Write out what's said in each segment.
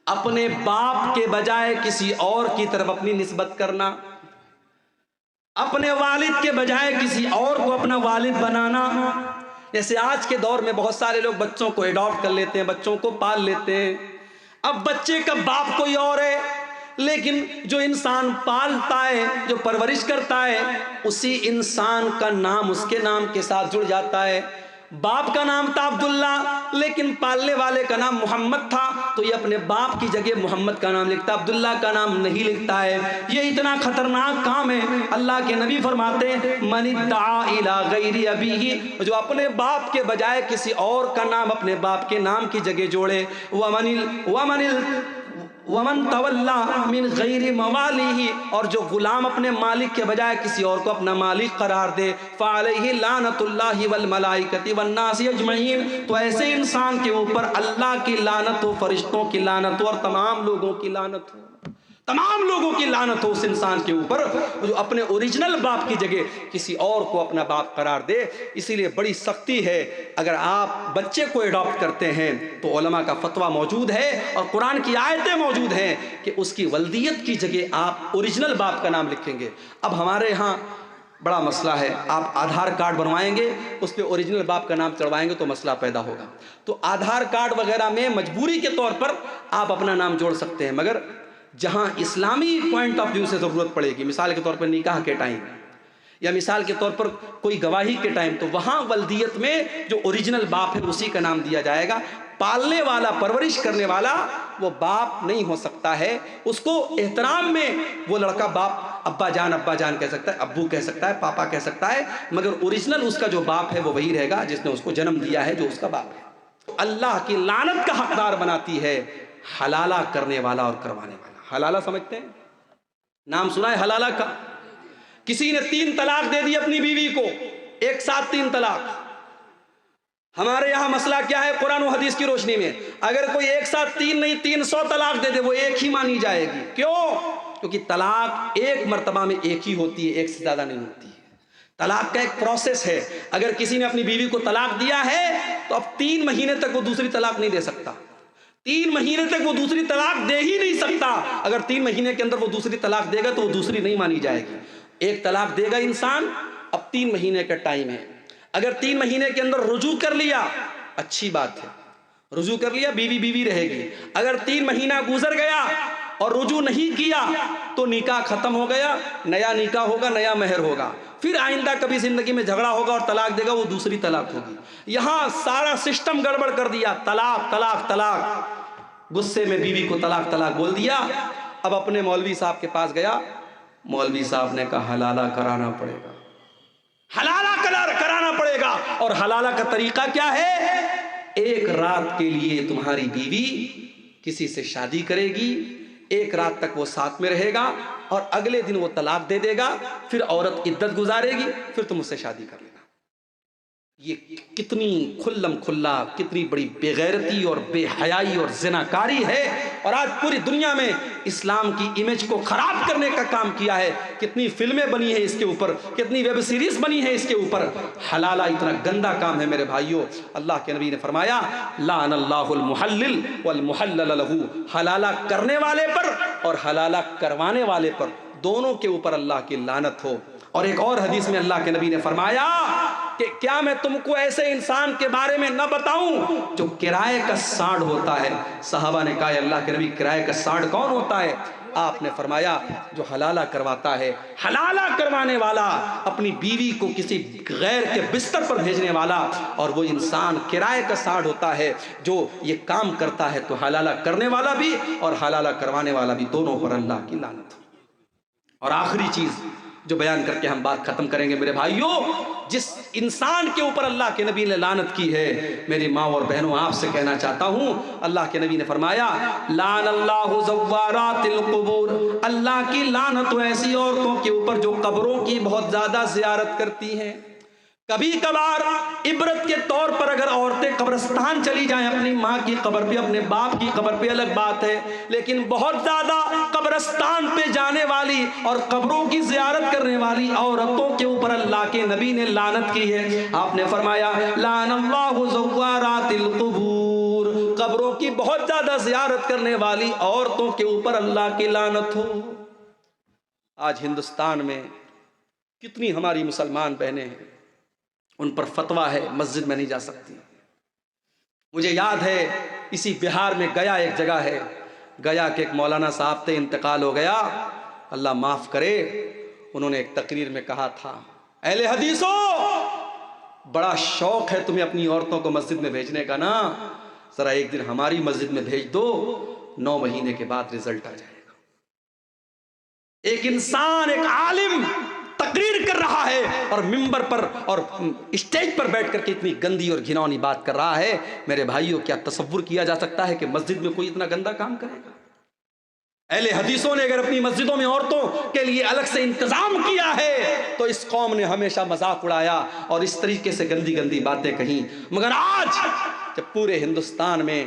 اپنے باپ کے بجائے کسی اور کی طرف اپنی نسبت کرنا، اپنے والد کے بجائے کسی اور کو اپنا والد بنانا۔ جیسے آج کے دور میں بہت سارے لوگ بچوں کو ایڈاپٹ کر لیتے ہیں، بچوں کو پال لیتے ہیں۔ اب بچے کا باپ کوئی اور ہے، لیکن جو انسان پالتا ہے، جو پرورش کرتا ہے، اسی انسان کا نام اس کے نام کے ساتھ جڑ جاتا ہے۔ باپ کا نام تھا عبداللہ، لیکن پالنے والے کا نام محمد تھا، تو یہ اپنے باپ کی جگہ محمد کا نام لکھتا، عبداللہ کا نام نہیں لکھتا ہے۔ یہ اتنا خطرناک کام ہے۔ اللہ کے نبی فرماتے ہیں من ادعا الی غیر ابیہ، جو اپنے باپ کے بجائے کسی اور کا نام اپنے باپ کے نام کی جگہ جوڑے، ومن تولا من غیر موالیہ، اور جو غلام اپنے مالک کے بجائے کسی اور کو اپنا مالک قرار دے، فعلیہ لعنت اللہ والملائکۃ والناس اجمعین، تو ایسے انسان کے اوپر اللہ کی لعنت ہو، فرشتوں کی لعنت ہو، اور تمام لوگوں کی لعنت ہو، تمام لوگوں کی لعنت ہو اس انسان کے اوپر جو اپنے اوریجنل باپ کی جگہ کسی اور کو اپنا باپ قرار دے۔ اسی لیے بڑی سختی ہے، اگر آپ بچے کو ایڈاپٹ کرتے ہیں تو علماء کا فتویٰ موجود ہے اور قرآن کی آیتیں موجود ہیں کہ اس کی ولدیت کی جگہ آپ اوریجنل باپ کا نام لکھیں گے۔ اب ہمارے ہاں بڑا مسئلہ ہے، آپ آدھار کارڈ بنوائیں گے، اس پہ اوریجنل باپ کا نام چڑھوائیں گے تو مسئلہ پیدا ہوگا۔ تو آدھار کارڈ وغیرہ میں مجبوری کے طور پر آپ اپنا نام جوڑ سکتے ہیں، مگر جہاں اسلامی پوائنٹ آف ویو سے ضرورت پڑے گی، مثال کے طور پر نکاح کے ٹائم یا مثال کے طور پر کوئی گواہی کے ٹائم، تو وہاں ولدیت میں جو اوریجنل باپ ہے اسی کا نام دیا جائے گا۔ پالنے والا، پرورش کرنے والا وہ باپ نہیں ہو سکتا ہے، اس کو احترام میں وہ لڑکا باپ، ابا جان کہہ سکتا ہے، ابو کہہ سکتا ہے، پاپا کہہ سکتا ہے، مگر اوریجنل اس کا جو باپ ہے وہ وہی رہے گا جس نے اس کو جنم دیا ہے، جو اس کا باپ ہے۔ اللہ کی لعنت کا حقدار بناتی ہے حلالہ کرنے والا اور کروانے والا۔ حلالہ سمجھتے ہیں؟ نام سنا ہے حلالہ کا؟ کسی نے 3 طلاق دے دی اپنی بیوی کو، ایک ساتھ 3 طلاق۔ ہمارے یہاں مسئلہ کیا ہے قرآن و حدیث کی روشنی میں؟ اگر کوئی ایک ساتھ 3 نہیں 300 طلاق دے دے وہ ایک ہی مانی جائے گی۔ کیوں؟ کیونکہ طلاق ایک مرتبہ میں ایک ہی ہوتی ہے، ایک سے زیادہ نہیں ہوتی ہے۔ طلاق کا ایک پروسیس ہے۔ اگر کسی نے اپنی بیوی کو طلاق دیا ہے تو اب 3 مہینے تک وہ دوسری طلاق نہیں دے سکتا، 3 مہینے تک وہ دوسری طلاق دے ہی نہیں سکتا۔ اگر 3 مہینے کے اندر وہ دوسری طلاق دے گا تو وہ دوسری نہیں مانی جائے گی۔ ایک طلاق دے گا انسان، اب 3 مہینے کا ٹائم ہے۔ اگر 3 مہینے کے اندر رجوع کر لیا، اچھی بات ہے، رجوع کر لیا، بیوی رہے گی۔ اگر 3 مہینہ گزر گیا اور رجوع نہیں کیا تو نکاح ختم ہو گیا، نیا نکاح ہوگا، نیا مہر ہوگا، پھر آئندہ کبھی زندگی میں جھگڑا ہوگا اور طلاق دے گا، وہ دوسری طلاق ہوگی۔ یہاں سارا سسٹم گڑبڑ کر دیا، طلاق طلاق طلاق، غصے میں بیوی کو طلاق طلاق بول دیا۔ اب اپنے مولوی صاحب کے پاس گیا، مولوی صاحب نے کہا حلالہ کرانا پڑے گا، حلالہ کرانا پڑے گا۔ اور حلالہ کا طریقہ کیا ہے؟ ایک رات کے لیے تمہاری بیوی کسی سے شادی کرے گی، ایک رات تک وہ ساتھ میں رہے گا اور اگلے دن وہ طلاق دے دے گا، پھر عورت عدت گزارے گی، پھر تم اس سے شادی کر لینا۔ یہ کتنی کھلم کھلا، کتنی بڑی بے غیرتی اور بے حیائی اور زناکاری ہے، اور آج پوری دنیا میں اسلام کی امیج کو خراب کرنے کا کام کیا ہے۔ کتنی فلمیں بنی ہیں اس کے اوپر، کتنی ویب سیریز بنی ہیں اس کے اوپر۔ حلالہ اتنا گندا کام ہے میرے بھائیوں۔ اللہ کے نبی نے فرمایا لعن اللہ المحلل والمحلل لہ، حلالہ کرنے والے پر اور حلالہ کروانے والے پر، دونوں کے اوپر اللہ کی لعنت ہو۔ اور ایک اور حدیث میں اللہ کے نبی نے فرمایا کہ کیا میں تم کو ایسے انسان کے بارے میں نہ بتاؤں جو کرائے کا سانڈ ہوتا ہے؟ صحابہ نے کہا اللہ کے نبی کرائے کا سانڈ کون ہوتا ہے؟ آپ نے فرمایا جو حلالہ کرواتا ہے، حلالہ کروانے والا، اپنی بیوی کو کسی غیر کے بستر پر بھیجنے والا، اور وہ انسان کرائے کا سانڈ ہوتا ہے جو یہ کام کرتا ہے، تو حلالہ کرنے والا بھی اور حلالہ کروانے والا بھی، دونوں پر اللہ کی لعنت۔ اور آخری چیز جو بیان کر کے ہم بات ختم کریں گے میرے بھائیوں، جس انسان کے اوپر اللہ کے نبی نے لعنت کی ہے، میری ماں اور بہنوں آپ سے کہنا چاہتا ہوں، اللہ کے نبی نے فرمایا لعن اللہ زوارات القبور، اللہ کی لعنت ایسی عورتوں کے اوپر جو قبروں کی بہت زیادہ زیارت کرتی ہیں۔ کبھی کبھار عبرت کے طور پر اگر عورتیں قبرستان چلی جائیں، اپنی ماں کی قبر پہ، اپنے باپ کی قبر پہ، الگ بات ہے، لیکن بہت زیادہ قبرستان پہ جانے والی اور قبروں کی زیارت کرنے والی عورتوں کے اوپر اللہ کے نبی نے لعنت کی ہے۔ آپ نے فرمایا لعن اللہ زوارات القبور، قبروں کی کی بہت زیادہ زیارت کرنے والی عورتوں کے اوپر اللہ کی لعنت ہو۔ آج ہندوستان میں کتنی ہماری مسلمان بہنیں ہیں، ان پر فتویٰ ہے مسجد میں نہیں جا سکتی۔ مجھے یاد ہے اسی بہار میں گیا ایک جگہ ہے، گیا کہ ایک مولانا صاحب تھے، انتقال ہو گیا، اللہ معاف کرے۔ انہوں نے ایک تقریر میں کہا تھا، اہل حدیثو بڑا شوق ہے تمہیں اپنی عورتوں کو مسجد میں بھیجنے کا نا، ذرا ایک دن ہماری مسجد میں بھیج دو، 9 مہینے کے بعد رزلٹ آ جائے گا۔ ایک انسان، ایک عالم تقریر کر رہا ہے اور ممبر پر اور اسٹیج پر بیٹھ کر کے اتنی گندی اور گھناؤنی بات کر رہا ہے۔ میرے بھائیوں، کیا تصور کیا جا سکتا ہے کہ مسجد میں کوئی اتنا گندا کام کرے گا؟ اہل حدیثوں نے اگر اپنی مسجدوں میں عورتوں کے لیے الگ سے انتظام کیا ہے تو اس قوم نے ہمیشہ مذاق اڑایا اور اس طریقے سے گندی گندی باتیں کہیں۔ مگر آج جب پورے ہندوستان میں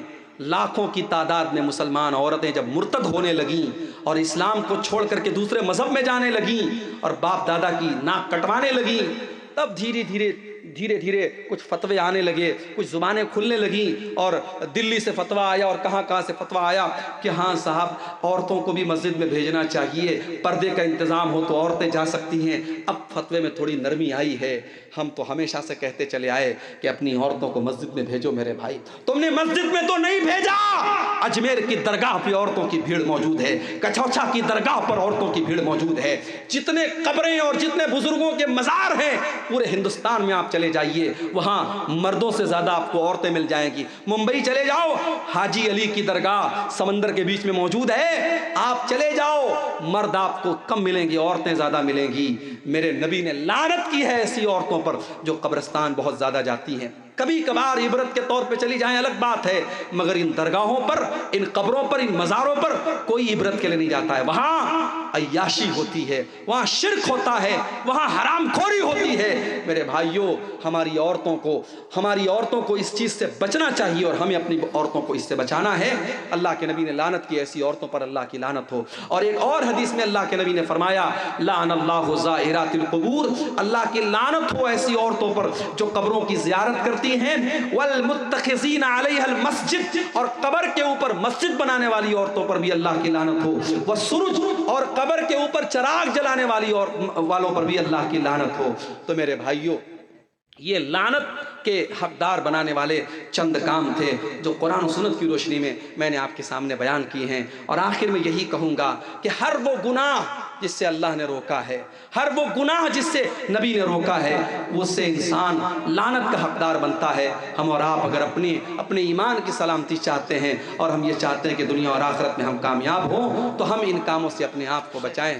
لاکھوں کی تعداد میں مسلمان عورتیں جب مرتد ہونے لگیں اور اسلام کو چھوڑ کر کے دوسرے مذہب میں جانے لگیں اور باپ دادا کی ناک کٹوانے لگیں، تب دھیرے دھیرے کچھ فتوے آنے لگے، کچھ زبانیں کھلنے لگیں، اور دلی سے فتویٰ آیا اور کہاں سے فتویٰ آیا کہ ہاں صاحب عورتوں کو بھی مسجد میں بھیجنا چاہیے، پردے کا انتظام ہو تو عورتیں جا سکتی ہیں۔ اب فتوے میں تھوڑی نرمی آئی ہے۔ ہم تو ہمیشہ سے کہتے چلے آئے کہ اپنی عورتوں کو مسجد میں بھیجو۔ میرے بھائی، تم نے مسجد میں تو نہیں بھیجا، اجمیر کی درگاہ پہ عورتوں کی بھیڑ موجود ہے، کچھوچا کی درگاہ پر عورتوں کی بھیڑ موجود ہے، جتنے قبریں اور جتنے بزرگوں کے مزار ہیں پورے ہندوستان میں آپ چلے جائیے، وہاں مردوں سے زیادہ آپ کو عورتیں مل جائیں گی۔ ممبئی چلے جاؤ، حاجی علی کی درگاہ سمندر کے بیچ میں موجود ہے، آپ چلے جاؤ، مرد آپ کو کم ملیں گے، عورتیں زیادہ ملیں گی۔ میرے نبی نے لعنت کی ہے ایسی عورتوں پر جو قبرستان بہت زیادہ جاتی ہیں۔ کبھی کبھار عبرت کے طور پہ چلی جائیں الگ بات ہے، مگر ان درگاہوں پر، ان قبروں پر، ان مزاروں پر کوئی عبرت کے لیے نہیں جاتا ہے۔ وہاں عیاشی ہوتی ہے، وہاں شرک ہوتا ہے، وہاں حرام خوری ہوتی ہے۔ میرے بھائیوں، ہماری عورتوں کو اس چیز سے بچنا چاہیے اور ہمیں اپنی عورتوں کو اس سے بچانا ہے۔ اللہ کے نبی نے لعنت کی ایسی عورتوں پر، اللہ کی لعنت ہو۔ اور ایک اور حدیث میں اللہ کے نبی نے فرمایا، لعن اللہ زائرات القبور، اللہ کی لعنت ہو ایسی عورتوں پر جو قبروں کی زیارت کرتی ہیں، والمتخذین علیہا المسجد، اور قبر کے اوپر مسجد بنانے والی عورتوں پر بھی اللہ کی لعنت ہو، والسرج، اور قبر کے اوپر چراغ جلانے والوں پر بھی اللہ کی لعنت ہو۔ تو میرے بھائیوں، یہ لعنت کے حقدار بنانے والے چند کام تھے جو قرآن و سنت کی روشنی میں نے آپ کے سامنے بیان کیے ہیں۔ اور آخر میں یہی کہوں گا کہ ہر وہ گناہ جس سے اللہ نے روکا ہے، ہر وہ گناہ جس سے نبی نے روکا ہے، اس سے انسان لعنت کا حقدار بنتا ہے۔ ہم اور آپ اگر اپنے ایمان کی سلامتی چاہتے ہیں اور ہم یہ چاہتے ہیں کہ دنیا اور آخرت میں ہم کامیاب ہوں، تو ہم ان کاموں سے اپنے آپ کو بچائیں۔